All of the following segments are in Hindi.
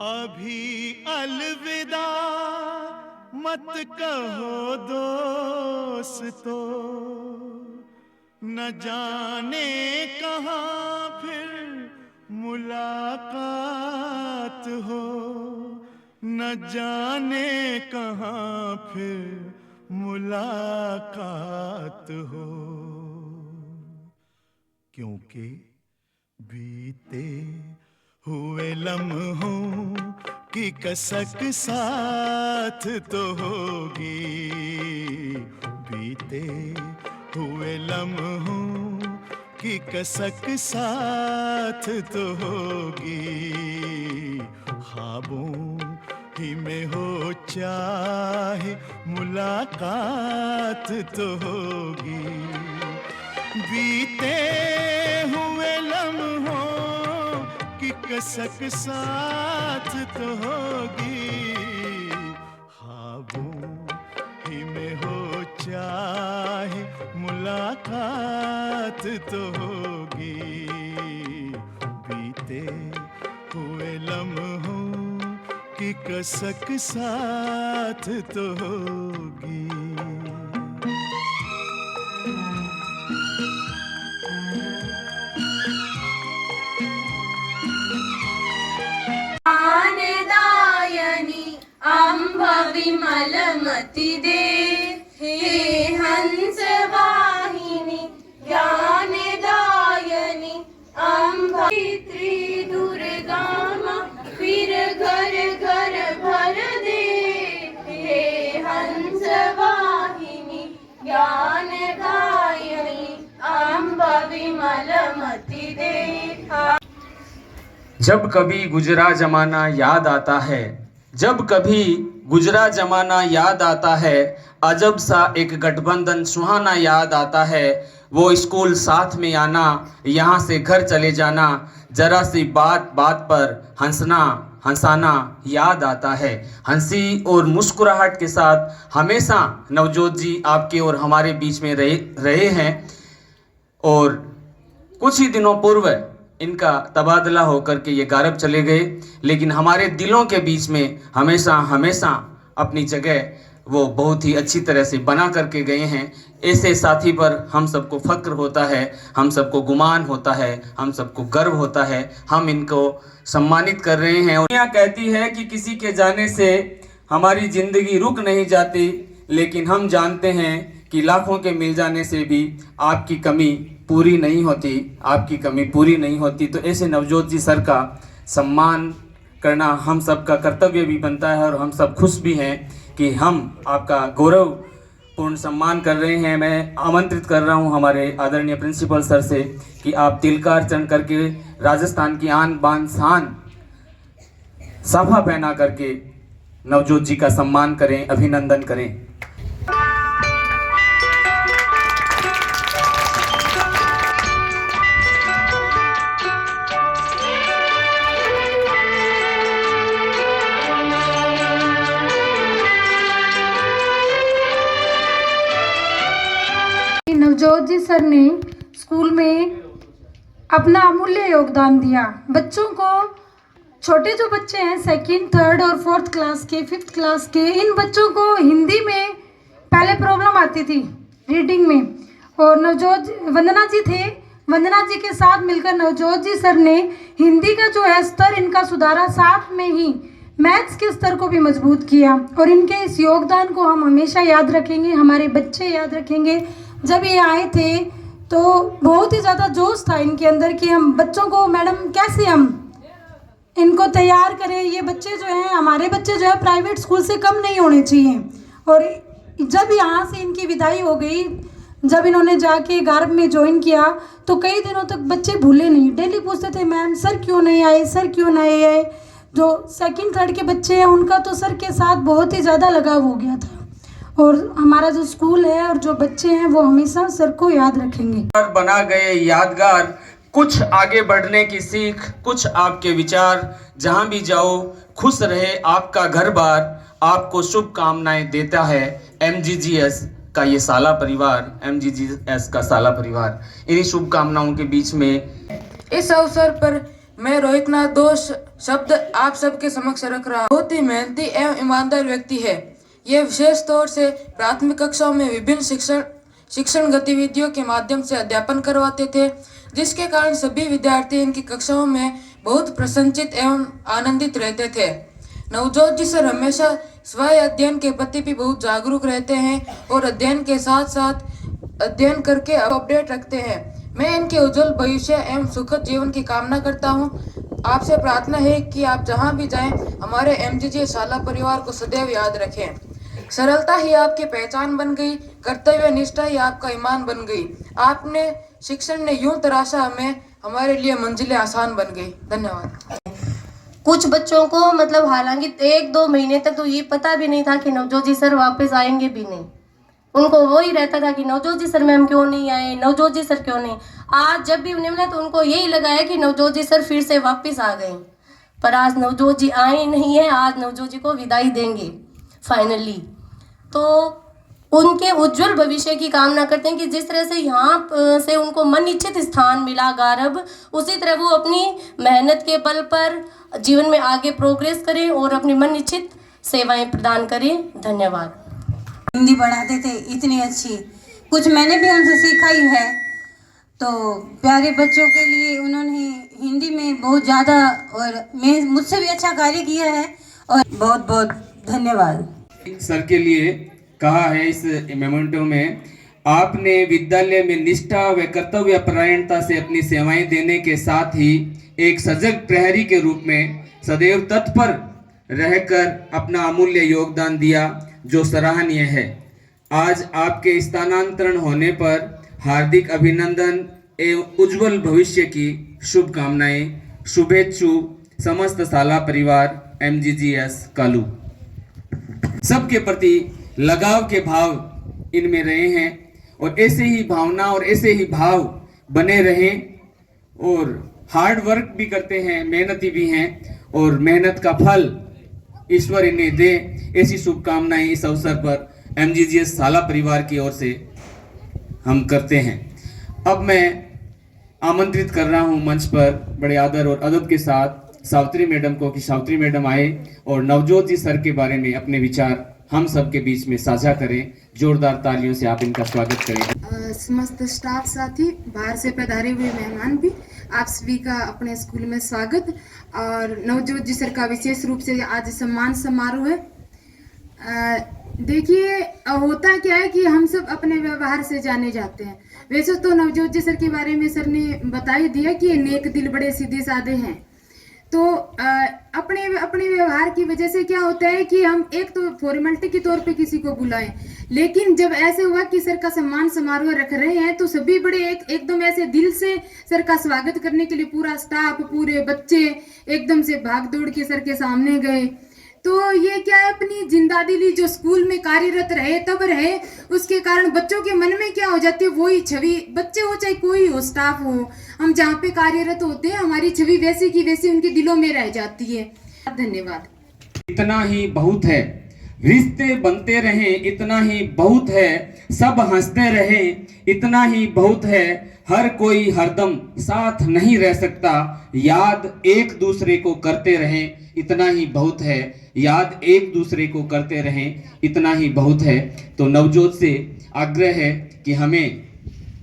अभी अलविदा मत कहो दोस्तों, न जाने कहाँ फिर मुलाकात हो, न जाने कहाँ फिर मुलाकात हो। क्योंकि बीते हुए लम्हों की कसक साथ तो होगी, बीते हुए लम्हों की कसक साथ तो होगी। ख्वाबों ही में हो चाहे मुलाकात तो होगी, बीते हुए लम्हों की कसक साथ तो होगी। ख्वाबों ही में हो चाहे मुलाकात तो होगी, बीते हुए लम्हों की कसक साथ तो होगी। ज्ञानदायिनी अम्ब विमलमति दे, हे हंस वाहिनी ज्ञानदायिनी अम्ब दुर्गा माँ फिर घर घर भर दे, हे हंस वाहिनी ज्ञानदायिनी अम्ब विमलमति दे। जब कभी गुजरा जमाना याद आता है, जब कभी गुजरा जमाना याद आता है, अजब सा एक गठबंधन सुहाना याद आता है। वो स्कूल साथ में आना, यहाँ से घर चले जाना, जरा सी बात बात पर हंसना हंसाना याद आता है। हंसी और मुस्कुराहट के साथ हमेशा नवजोत जी आपके और हमारे बीच में रहे हैं, और कुछ ही दिनों पूर्व इनका तबादला होकर के ये गायब चले गए, लेकिन हमारे दिलों के बीच में हमेशा हमेशा अपनी जगह वो बहुत ही अच्छी तरह से बना करके गए हैं। ऐसे साथी पर हम सबको फ़क्र होता है, हम सबको गुमान होता है, हम सबको गर्व होता है। हम इनको सम्मानित कर रहे हैं। दुनिया कहती है कि किसी के जाने से हमारी ज़िंदगी रुक नहीं जाती, लेकिन हम जानते हैं कि लाखों के मिल जाने से भी आपकी कमी पूरी नहीं होती, आपकी कमी पूरी नहीं होती। तो ऐसे नवजोत जी सर का सम्मान करना हम सब का कर्तव्य भी बनता है, और हम सब खुश भी हैं कि हम आपका गौरवपूर्ण सम्मान कर रहे हैं। मैं आमंत्रित कर रहा हूं हमारे आदरणीय प्रिंसिपल सर से कि आप तिलकार्चन करके राजस्थान की आन बान शान साफा पहना करके नवजोत जी का सम्मान करें, अभिनंदन करें। नवजोत जी सर ने स्कूल में अपना अमूल्य योगदान दिया। बच्चों को, छोटे जो बच्चे हैं सेकंड, थर्ड और फोर्थ क्लास के, फिफ्थ क्लास के, इन बच्चों को हिंदी में पहले प्रॉब्लम आती थी रीडिंग में, और वंदना जी थे, वंदना जी के साथ मिलकर नवजोत जी सर ने हिंदी का जो है स्तर इनका सुधारा, साथ में ही मैथ्स के स्तर को भी मजबूत किया। और इनके इस योगदान को हम हमेशा याद रखेंगे, हमारे बच्चे याद रखेंगे। जब ये आए थे तो बहुत ही ज़्यादा जोश था इनके अंदर कि हम बच्चों को, मैडम कैसे हम इनको तैयार करें। ये बच्चे जो हैं, हमारे बच्चे जो है प्राइवेट स्कूल से कम नहीं होने चाहिए। और जब यहाँ से इनकी विदाई हो गई, जब इन्होंने जाके गार्ब में ज्वाइन किया, तो कई दिनों तक बच्चे भूले नहीं, डेली पूछते थे मैम सर क्यों नहीं आए, सर क्यों नहीं आए। जो सेकंड थर्ड के बच्चे हैं उनका तो सर के साथ बहुत ही ज़्यादा लगाव हो गया था। और हमारा जो स्कूल है और जो बच्चे हैं वो हमेशा सर को याद रखेंगे। बना गए यादगार, कुछ आगे बढ़ने की सीख, कुछ आपके विचार, जहां भी जाओ खुश रहे आपका घर बार। आपको शुभकामनाएं देता है MGGS का ये साला परिवार, MGGS का साला परिवार। इन्हीं शुभकामनाओं के बीच में इस अवसर पर मैं रोहित नाथ दो शब्द आप सबके समक्ष रख रहा हूँ। बहुत ही मेहनती एवं ईमानदार व्यक्ति है। ये विशेष तौर से प्राथमिक कक्षाओं में विभिन्न शिक्षण गतिविधियों के माध्यम से अध्यापन करवाते थे, जिसके कारण सभी विद्यार्थी इनकी कक्षाओं में बहुत प्रसन्नचित एवं आनंदित रहते थे। नवजोत जी सर हमेशा स्वयं अध्ययन के प्रति भी बहुत जागरूक रहते हैं और अध्ययन के साथ साथ अध्ययन करके अपडेट रखते हैं। मैं इनके उज्जवल भविष्य एवं सुखद जीवन की कामना करता हूं। आपसे प्रार्थना है कि आप जहां भी जाएं हमारे एमजीजी शाला परिवार को सदैव याद रखें। सरलता ही आपकी पहचान बन गई, कर्तव्य निष्ठा ही आपका ईमान बन गई। आपने शिक्षण ने यूं तराशा हमें, हमारे लिए मंजिलें आसान बन गई। धन्यवाद। कुछ बच्चों को मतलब हालांकि 1-2 महीने तक तो ये पता भी नहीं था कि नवजोत जी सर वापस आएंगे भी नहीं। उनको वही रहता था कि नवजोत जी सर मैम क्यों नहीं आए, नवजोत जी सर क्यों नहीं। आज जब भी उन्हें मिला तो उनको यही लगा है कि नवजोत जी सर फिर से वापस आ गए, पर आज नवजोत जी आए नहीं है। आज नवजोत जी को विदाई देंगे फाइनली। तो उनके उज्जवल भविष्य की कामना करते हैं कि जिस तरह से यहाँ से उनको मन इच्छित स्थान मिला गारब, उसी तरह वो अपनी मेहनत के बल पर जीवन में आगे प्रोग्रेस करें और अपनी मन इच्छित सेवाएं प्रदान करें। धन्यवाद। हिंदी पढ़ाते थे इतनी अच्छी, कुछ मैंने भी उनसे सीखा ही है। तो प्यारे बच्चों के लिए उन्होंने हिंदी में बहुत ज़्यादा और मैं मुझसे भी अच्छा कार्य किया है और बहुत बहुत धन्यवाद। सर के लिए कहा है इस मेमोरेंडम में, आपने विद्यालय में निष्ठा व कर्तव्य परायणता से अपनी सेवाएं देने के साथ ही एक सजग प्रहरी के रूप में सदैव तत्पर रहकर अपना अमूल्य योगदान दिया, जो सराहनीय है। आज आपके स्थानांतरण होने पर हार्दिक अभिनंदन एवं उज्जवल भविष्य की शुभकामनाएं। शुभेच्छु समस्त शाला परिवार MGGS कालू। सबके प्रति लगाव के भाव इनमें रहे हैं और ऐसे ही भावना और ऐसे ही भाव बने रहें और हार्ड वर्क भी करते हैं, मेहनती भी हैं और मेहनत का फल ईश्वर इन्हें दे। ऐसी शुभकामनाएं इस अवसर पर MGGS शाला परिवार की ओर से हम करते हैं। अब मैं आमंत्रित कर रहा हूं मंच पर बड़े आदर और अदब के साथ सावित्री मैडम को कि सावित्री मैडम आए और नवजोत जी सर के बारे में अपने विचार हम सबके बीच में साझा करें। जोरदार तालियों से आप इनका स्वागत करें। समस्त स्टाफ साथी, बाहर से पधारे हुए मेहमान भी, आप सभी का अपने स्कूल में स्वागत। और नवजोत जी सर का विशेष रूप से आज सम्मान समारोह है। देखिए, होता क्या है कि हम सब अपने व्यवहार से जाने जाते हैं। वैसे तो नवजोत जी सर के बारे में सर ने बता ही दिया कि नेक दिल, बड़े सीधे साधे हैं। तो अपने व्यवहार की वजह से क्या होता है कि हम एक तो फॉर्मेलिटी के तौर पे किसी को बुलाएं, लेकिन जब ऐसे हुआ कि सर का सम्मान समारोह रख रहे हैं तो सभी बड़े एकदम ऐसे दिल से सर का स्वागत करने के लिए पूरा स्टाफ, पूरे बच्चे एकदम से भाग दौड़ के सर के सामने गए। तो ये क्या है, अपनी जिंदादिली जो स्कूल में कार्यरत रहे तब रहे, उसके कारण बच्चों के मन में क्या हो जाती है, वही छवि, बच्चे हो चाहे कोई हो, स्टाफ हो, हम जहाँ पे कार्यरत होते हैं हमारी छवि वैसी की वैसी उनके दिलों में रह जाती है। धन्यवाद। इतना ही बहुत है, रिश्ते बनते रहें इतना ही बहुत है, सब हंसते रहें इतना ही बहुत है, हर कोई हरदम साथ नहीं रह सकता, याद एक दूसरे को करते रहें इतना ही बहुत है, याद एक दूसरे को करते रहें इतना ही बहुत है। तो नवजोत से आग्रह है कि हमें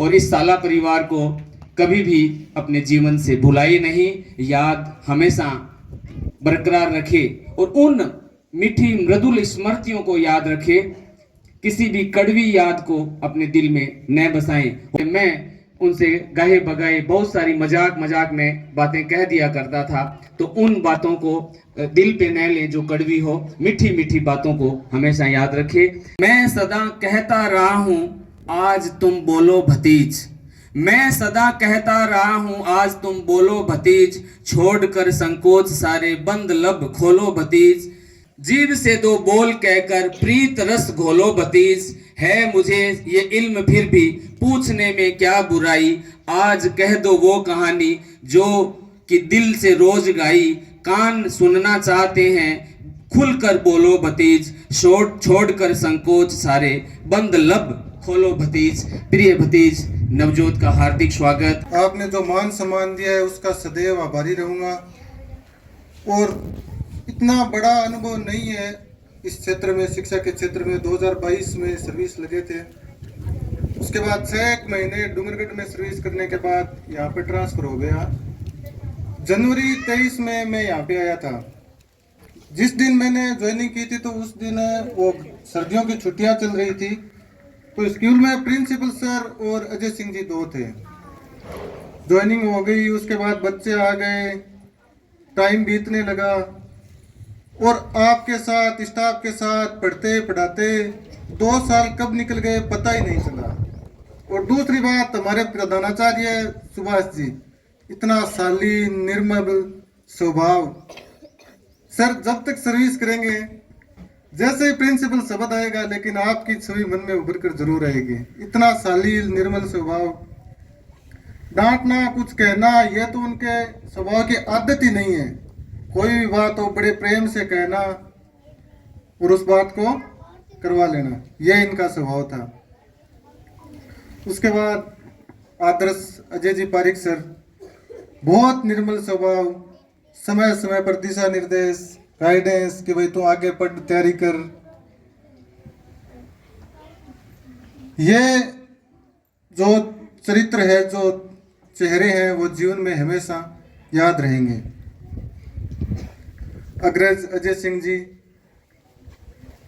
और इस शाला परिवार को कभी भी अपने जीवन से भुलाए नहीं, याद हमेशा बरकरार रखे और उन मीठी मृदुल स्मृतियों को याद रखे, किसी भी कड़वी याद को अपने दिल में न बसाएं। मैं उनसे गाहे बगाए बहुत सारी मजाक में बातें कह दिया करता था, तो उन बातों को दिल पे न लें जो कड़वी हो, मीठी बातों को हमेशा याद रखे। मैं सदा कहता रहा हूँ आज तुम बोलो भतीज, मैं सदा कहता रहा हूँ आज तुम बोलो भतीज, छोड़कर संकोच सारे बंद लब खोलो भतीज, जीव से दो बोल कहकर प्रीत रस घोलो भतीज, है मुझे ये इल्म फिर भी पूछने में क्या बुराई, आज कह दो वो कहानी जो कि दिल से रोज गाई, कान सुनना चाहते हैं खुलकर बोलो भतीज, छोड़कर संकोच सारे बंद लब खोलो भतीज। प्रिय भतीज नवजोत का हार्दिक स्वागत। आपने जो मान सम्मान दिया है उसका सदैव आभारी रहूँगा। और इतना बड़ा अनुभव नहीं है इस क्षेत्र में, शिक्षा के क्षेत्र में। 2022 में सर्विस लगे थे, उसके बाद 6 महीने डूंगरगढ़ में सर्विस करने के बाद यहाँ पे ट्रांसफ़र हो गया। जनवरी 23 में मैं यहाँ पे आया था। जिस दिन मैंने ज्वाइनिंग की थी तो उस दिन वो सर्दियों की छुट्टियाँ चल रही थी, तो स्कूल में प्रिंसिपल सर और अजय सिंह जी 2 थे। ज्वाइनिंग हो गई, उसके बाद बच्चे आ गए, टाइम बीतने लगा और आपके साथ, स्टाफ के साथ पढ़ते पढ़ाते 2 साल कब निकल गए पता ही नहीं चला। और दूसरी बात, हमारे प्रधानाचार्य सुभाष जी, इतना शालीन निर्मल स्वभाव। सर जब तक सर्विस करेंगे, जैसे ही प्रिंसिपल शब्द आएगा लेकिन आपकी छवि मन में उभर कर जरूर आएगी। इतना शालीन निर्मल स्वभाव, डांटना कुछ कहना ये तो उनके स्वभाव की आदत ही नहीं है। कोई भी बात हो बड़े प्रेम से कहना और उस बात को करवा लेना, यह इनका स्वभाव था। उसके बाद आदर्श अजय जी पारिक सर, बहुत निर्मल स्वभाव, समय समय पर दिशा निर्देश, गाइडेंस कि भाई तू आगे पढ़, तैयारी कर। ये जो चरित्र है, जो चेहरे हैं, वो जीवन में हमेशा याद रहेंगे। अग्रज अजय सिंह जी,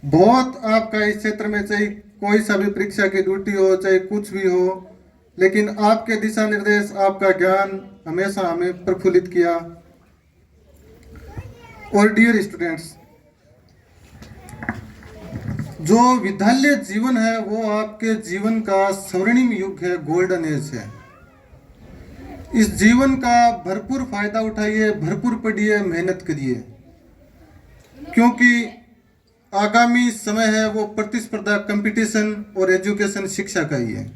बहुत आपका इस क्षेत्र में चाहे कोई सा भी परीक्षा की ड्यूटी हो, चाहे कुछ भी हो, लेकिन आपके दिशा निर्देश, आपका ज्ञान हमेशा हमें प्रफुल्लित किया। और डियर स्टूडेंट्स, जो विद्यालय जीवन है वो आपके जीवन का स्वर्णिम युग है, गोल्डन एज है। इस जीवन का भरपूर फायदा उठाइए, भरपूर पढ़िए, मेहनत करिए, क्योंकि आगामी समय है वो प्रतिस्पर्धा, कंपटीशन और एजुकेशन, शिक्षा का ही है।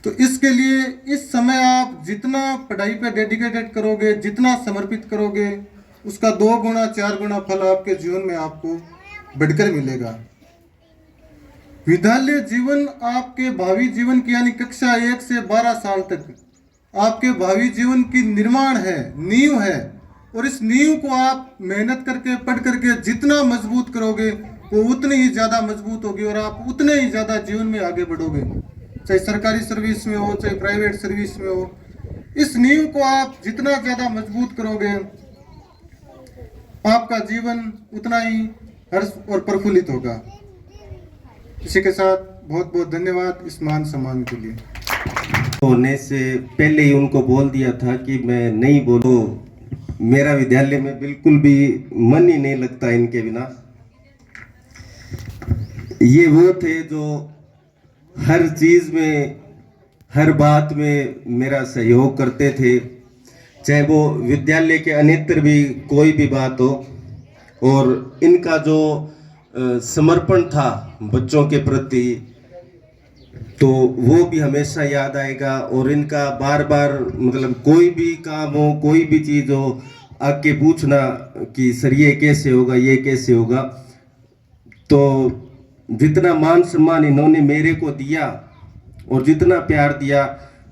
तो इसके लिए इस समय आप जितना पढ़ाई पे डेडिकेटेड करोगे, जितना समर्पित करोगे, उसका 2 गुना 4 गुना फल आपके जीवन में आपको बढ़कर मिलेगा। विद्यालय जीवन आपके भावी जीवन की, यानी कक्षा 1 से 12 साल तक आपके भावी जीवन की निर्माण है, नींव है। और इस नींव को आप मेहनत करके, पढ़ करके जितना मजबूत करोगे वो उतनी ही ज़्यादा मजबूत होगी और आप उतने ही ज़्यादा जीवन में आगे बढ़ोगे, चाहे सरकारी सर्विस में हो, चाहे प्राइवेट सर्विस में हो। इस नींव को आप जितना ज़्यादा मजबूत करोगे, आपका जीवन उतना ही हर्ष और प्रफुल्लित होगा। इसी के साथ बहुत बहुत धन्यवाद इस मान सम्मान के लिए। होने से पहले ही उनको बोल दिया था कि मैं नहीं बोलूं। मेरा विद्यालय में बिल्कुल भी मन ही नहीं लगता इनके बिना। ये वो थे जो हर चीज़ में, हर बात में मेरा सहयोग करते थे, चाहे वो विद्यालय के अन्यत्र भी कोई भी बात हो। और इनका जो समर्पण था बच्चों के प्रति, तो वो भी हमेशा याद आएगा। और इनका बार बार, मतलब कोई भी काम हो, कोई भी चीज़ हो, आके पूछना कि सर ये कैसे होगा, ये कैसे होगा। तो जितना मान सम्मान इन्होंने मेरे को दिया और जितना प्यार दिया,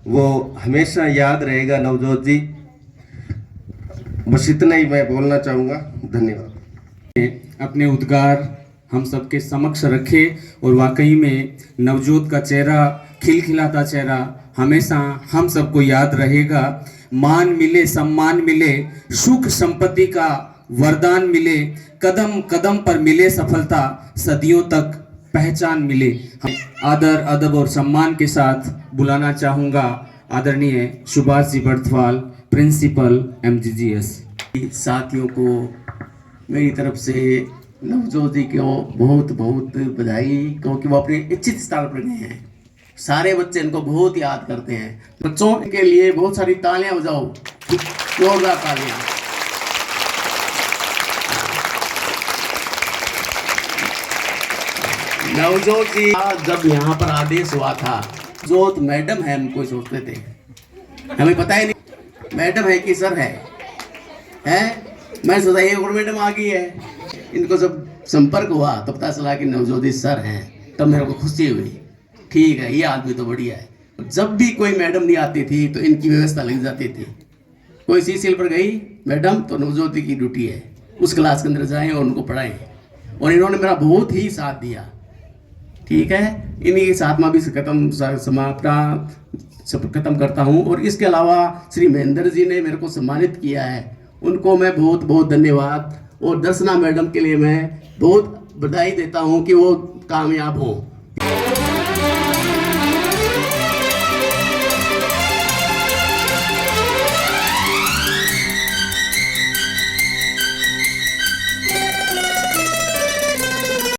वो हमेशा याद रहेगा नवजोत जी। बस इतना ही मैं बोलना चाहूँगा। धन्यवाद। अपने उद्गार हम सबके समक्ष रखे और वाकई में नवजोत का चेहरा, खिलखिलाता चेहरा हमेशा हम सबको याद रहेगा। मान मिले, सम्मान मिले, सुख संपत्ति का वरदान मिले, कदम कदम पर मिले सफलता, सदियों तक पहचान मिले। आदर, अदब और सम्मान के साथ बुलाना चाहूँगा आदरणीय सुभाष जी बर्थवाल, प्रिंसिपल MGGS। साथियों को मेरी तरफ से नवजोत जी को बहुत बहुत बधाई, क्योंकि वो अपने इच्छित स्थान पर गए हैं। सारे बच्चे इनको बहुत याद करते हैं। बच्चों के लिए बहुत सारी तालियां बजाओ, जोरदार तालियां। नवजोत जी जब यहाँ पर आदेश हुआ था, जोत मैडम है हम कोई सोचते थे, हमें पता ही नहीं मैडम है कि सर है। मैं सोचा ये और मैडम आ गई है। इनको जब संपर्क हुआ तो पता चला कि नवजोत जी सर हैं, तब मेरे को खुशी हुई। ठीक है, ये आदमी तो बढ़िया है। जब भी कोई मैडम नहीं आती थी तो इनकी व्यवस्था लग जाती थी। कोई सीसीएल पर गई मैडम तो नवज्योति की ड्यूटी है, उस क्लास के अंदर जाएं और उनको पढ़ाएं, और इन्होंने मेरा बहुत ही साथ दिया। ठीक है, इन्हीं के साथ में भी खत्म करता हूँ। और इसके अलावा श्री महेंद्र जी ने मेरे को सम्मानित किया है, उनको मैं बहुत बहुत धन्यवाद, और दर्शना मैडम के लिए मैं बहुत बधाई देता हूँ कि वो कामयाब हों।